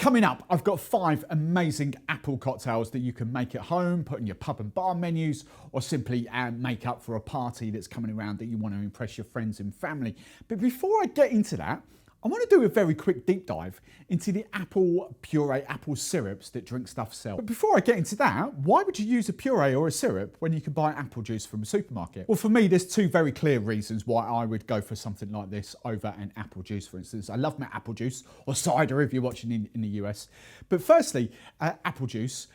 Coming up, I've got 5 amazing apple cocktails that you can make at home, put in your pub and bar menus, or simply make up for a party that's coming around that you want to impress your friends and family. But before I get into that, I want to do a very quick deep dive into the apple puree, apple syrups that Drinkstuff sell. But before I get into that, why would you use a puree or a syrup when you can buy apple juice from a supermarket? Well, for me, there's 2 very clear reasons why I would go for something like this over an apple juice, for instance. I love my apple juice, or cider if you're watching in the US. But firstly, apple juice,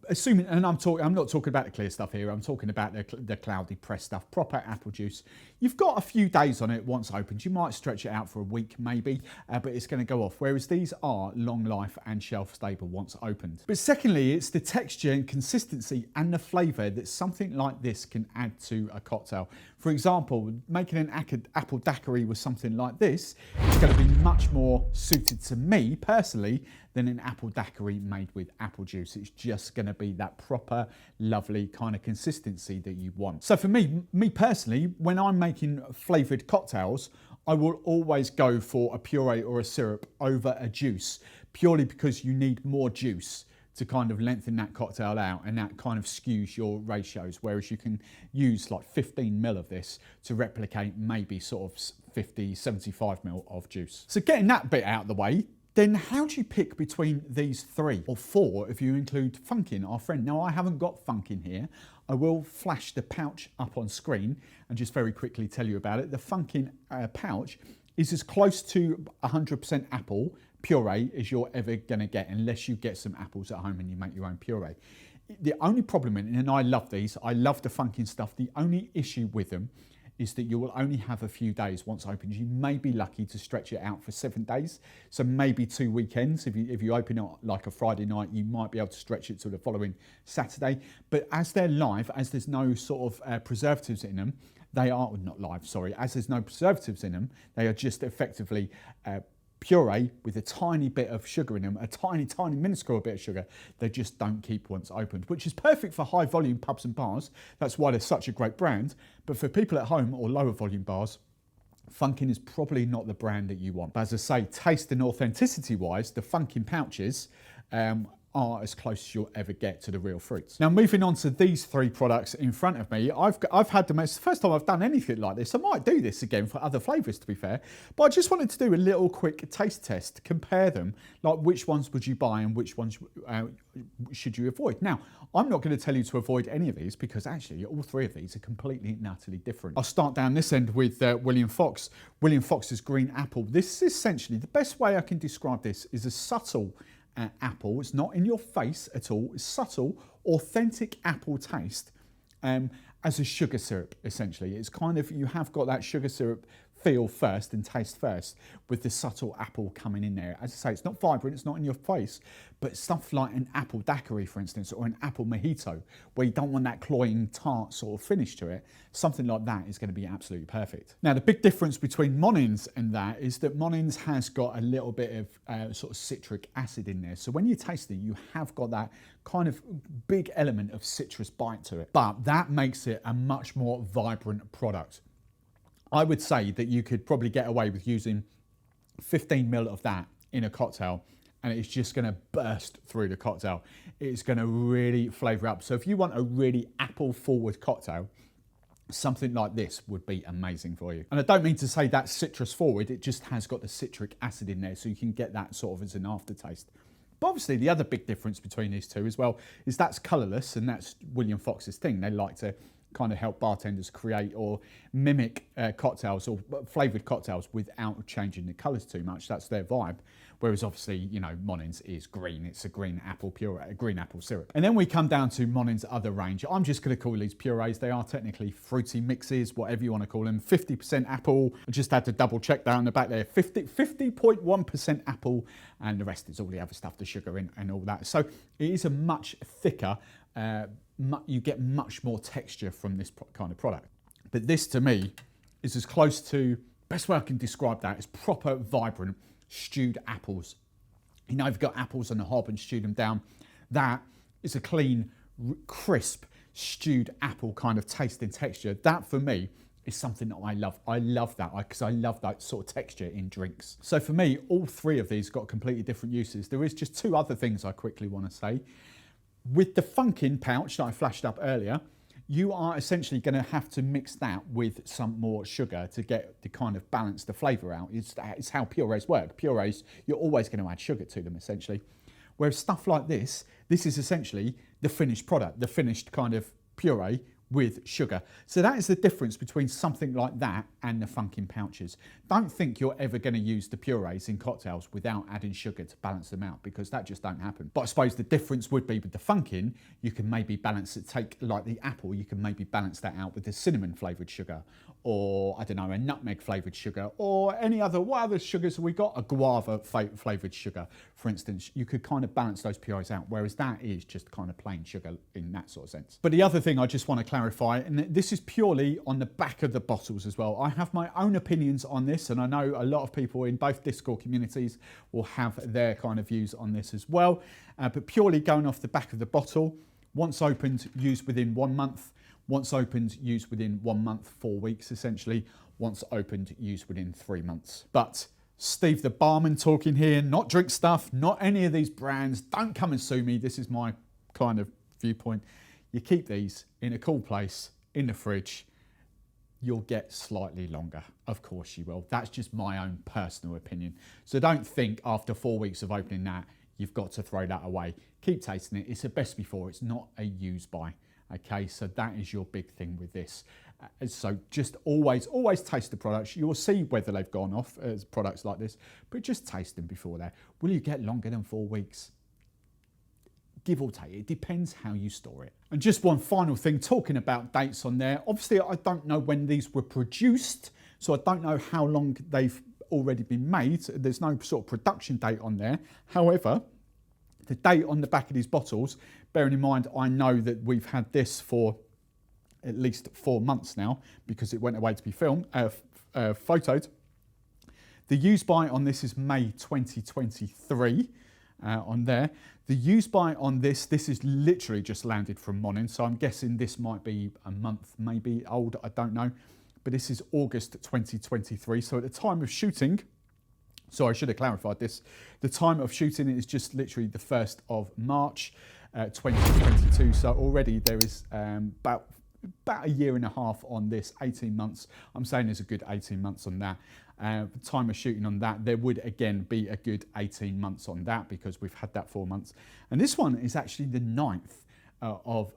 assuming, and I'm not talking about the clear stuff here, I'm talking about the cloudy press stuff, proper apple juice. You've got a few days on it once opened. You might stretch it out for a week maybe, but it's going to go off, whereas these are long life and shelf stable once opened. But secondly, it's the texture and consistency and the flavour that something like this can add to a cocktail. For example, making an apple daiquiri with something like this is going to be much more suited to me personally than an apple daiquiri made with apple juice. It's just going to be that proper, lovely kind of consistency that you want. So for me personally, when I'm making flavoured cocktails, I will always go for a puree or a syrup over a juice, purely because you need more juice to kind of lengthen that cocktail out, and that kind of skews your ratios, whereas you can use like 15 ml of this to replicate maybe sort of 50, 75 ml of juice. So getting that bit out of the way, then how do you pick between these 3 or 4 if you include Funkin, our friend? Now, I haven't got Funkin here. I will flash the pouch up on screen and just very quickly tell you about it. The Funkin pouch is as close to 100% apple puree as you're ever going to get, unless you get some apples at home and you make your own puree. The only problem, and I love these, I love the Funkin stuff, the only issue with them is that you will only have a few days once opened. You may be lucky to stretch it out for 7 days, so maybe 2 weekends. If you open it like a Friday night, you might be able to stretch it to the following Saturday. But as they're live, as there's no sort of preservatives in them, they are not live, sorry. As there's no preservatives in them, they are just effectively puree with a tiny bit of sugar in them, a tiny minuscule bit of sugar. They just don't keep once opened, which is perfect for high volume pubs and bars. That's why they're such a great brand. But for people at home or lower volume bars, Funkin is probably not the brand that you want. But as I say, taste and authenticity wise, the Funkin pouches are as close as you'll ever get to the real fruits. Now, moving on to these 3 products in front of me, I've had them. It's the first time I've done anything like this. I might do this again for other flavours, to be fair, but I just wanted to do a little quick taste test, compare them, like which ones would you buy and which ones should you avoid. Now, I'm not going to tell you to avoid any of these, because actually all 3 of these are completely and utterly different. I'll start down this end with William Fox. William Fox's green apple. This is essentially, the best way I can describe this is a subtle apple. It's not in your face at all. It's subtle, authentic apple taste as a sugar syrup, essentially. It's kind of, you have got that sugar syrup feel first and taste first, with the subtle apple coming in there. As I say, it's not vibrant, it's not in your face, but stuff like an apple daiquiri, for instance, or an apple mojito, where you don't want that cloying tart sort of finish to it, something like that is going to be absolutely perfect. Now, the big difference between Monin's and that is that Monin's has got a little bit of sort of citric acid in there. So when you taste it, you have got that kind of big element of citrus bite to it, but that makes it a much more vibrant product. I would say that you could probably get away with using 15 ml of that in a cocktail, and it's just going to burst through the cocktail. It's going to really flavour up. So if you want a really apple forward cocktail, something like this would be amazing for you. And I don't mean to say that's citrus forward, it just has got the citric acid in there, so you can get that sort of as an aftertaste. But obviously the other big difference between these 2 as well is that's colourless, and that's William Fox's thing. They like to kind of help bartenders create or mimic cocktails or flavoured cocktails without changing the colours too much. That's their vibe. Whereas obviously, you know, Monin's is green. It's a green apple puree, a green apple syrup. And then we come down to Monin's other range. I'm just going to call these purees. They are technically fruity mixes, whatever you want to call them. 50% apple. I just had to double check that on the back there. 50.1% apple, and the rest is all the other stuff, the sugar and all that. So it is a much thicker, you get much more texture from this kind of product. But this to me is as close to, best way I can describe that is proper vibrant stewed apples. You know, if you've got apples on the hob and stewed them down, that is a clean, crisp, stewed apple kind of taste and texture. That for me is something that I love. I love that because I love that sort of texture in drinks. So for me, all three of these got completely different uses. There is just two other things I quickly want to say. With the Funkin pouch that I flashed up earlier, you are essentially going to have to mix that with some more sugar to get the kind of balance the flavour out. It's how purees work. Purees, you're always going to add sugar to them essentially. Whereas stuff like this is essentially the finished product, the finished kind of puree with sugar. So that is the difference between something like that and the Funkin pouches. Don't think you're ever going to use the purees in cocktails without adding sugar to balance them out, because that just don't happen. But I suppose the difference would be with the Funkin, you can maybe balance it, take like the apple, you can maybe balance that out with the cinnamon flavoured sugar, or I don't know, a nutmeg flavoured sugar, or any other, what other sugars have we got? A guava flavoured sugar, for instance. You could kind of balance those purees out, whereas that is just kind of plain sugar in that sort of sense. But the other thing I just want to clarify, and this is purely on the back of the bottles as well. I have my own opinions on this, and I know a lot of people in both Discord communities will have their kind of views on this as well. But purely going off the back of the bottle, once opened, used within 1 month. Once opened, used within 1 month, 4 weeks essentially. Once opened, used within 3 months. But Steve the barman talking here, not Drinkstuff, not any of these brands. Don't come and sue me. This is my kind of viewpoint. You keep these in a cool place, in the fridge, you'll get slightly longer. Of course you will. That's just my own personal opinion. So don't think after 4 weeks of opening that, you've got to throw that away. Keep tasting it. It's a best before. It's not a use by. Okay, so that is your big thing with this. So just always taste the products. You'll see whether they've gone off as products like this, but just taste them before that. Will you get longer than 4 weeks? Give or take, it depends how you store it. And just one final thing, talking about dates on there. Obviously, I don't know when these were produced, so I don't know how long they've already been made. There's no sort of production date on there. However, the date on the back of these bottles, bearing in mind, I know that we've had this for at least 4 months now because it went away to be photoed. The use by on this is May 2023 on there. The use by on this is literally just landed from Monin, so I'm guessing this might be a month maybe old, I don't know. But this is August 2023, so at the time of shooting, so I should have clarified this, the time of shooting is just literally the 1st of March 2022, so already there is about a year and a half on this, 18 months. I'm saying there's a good 18 months on that. The time of shooting on that, there would again be a good 18 months on that because we've had that 4 months. And this one is actually the 9th of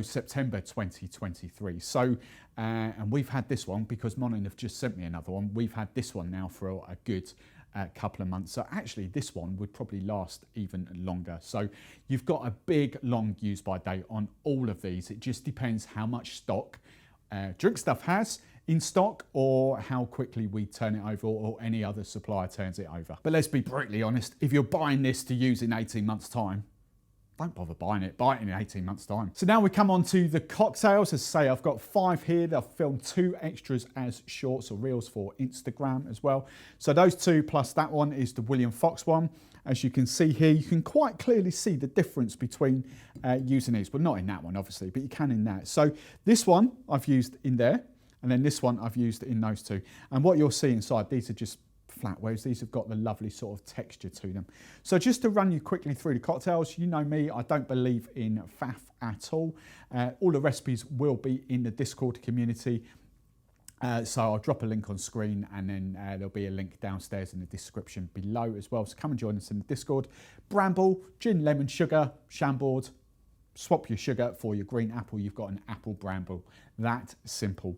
September 2023. So, and we've had this one because Monin have just sent me another one. We've had this one now for a good couple of months. So actually this one would probably last even longer. So you've got a big long use by date on all of these. It just depends how much stock Drinkstuff has in stock or how quickly we turn it over or any other supplier turns it over. But let's be brutally honest, if you're buying this to use in 18 months time, don't bother buying it, buy it in 18 months time. So now we come on to the cocktails. As I say, I've got 5 here. I've filmed 2 extras as shorts or reels for Instagram as well. So those 2 plus that one is the William Fox one. As you can see here, you can quite clearly see the difference between using these. Well, not in that one, obviously, but you can in that. So this one I've used in there, and then this one I've used in those 2. And what you'll see inside, these are just flat, whereas these have got the lovely sort of texture to them. So just to run you quickly through the cocktails, you know me, I don't believe in faff at all. All the recipes will be in the Discord community. So I'll drop a link on screen and then there'll be a link downstairs in the description below as well. So come and join us in the Discord. Bramble, gin, lemon, sugar, Chambord. Swap your sugar for your green apple. You've got an apple bramble. That simple.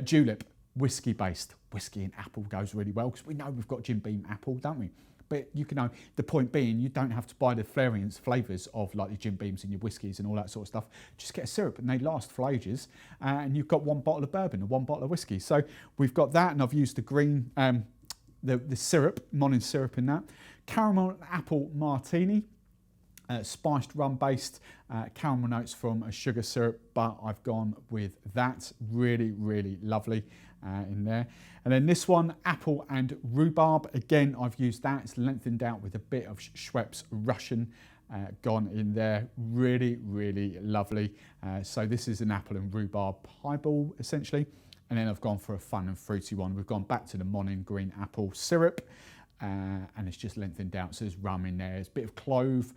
Julep, whiskey based. Whiskey and apple goes really well because we know we've got Jim Beam apple, don't we? But you can know, the point being, you don't have to buy the flavours of like the Jim Beams in your whiskies and all that sort of stuff. Just get a syrup and they last for ages. And you've got 1 bottle of bourbon and 1 bottle of whiskey. So we've got that, and I've used the green, the syrup, Monin syrup in that. Caramel apple martini. Spiced rum based caramel notes from a sugar syrup, but I've gone with that. Really, really lovely in there. And then this one, apple and rhubarb. Again, I've used that. It's lengthened out with a bit of Schweppes Russian gone in there. Really, really lovely. So this is an apple and rhubarb highball essentially. And then I've gone for a fun and fruity one. We've gone back to the Monin green apple syrup, and it's just lengthened out. So there's rum in there, there's a bit of clove,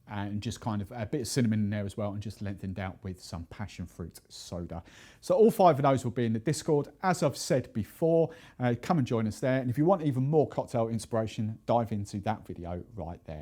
and just kind of a bit of cinnamon in there as well, and just lengthened out with some passion fruit soda. So all 5 of those will be in the Discord. As I've said before, come and join us there. And if you want even more cocktail inspiration, dive into that video right there.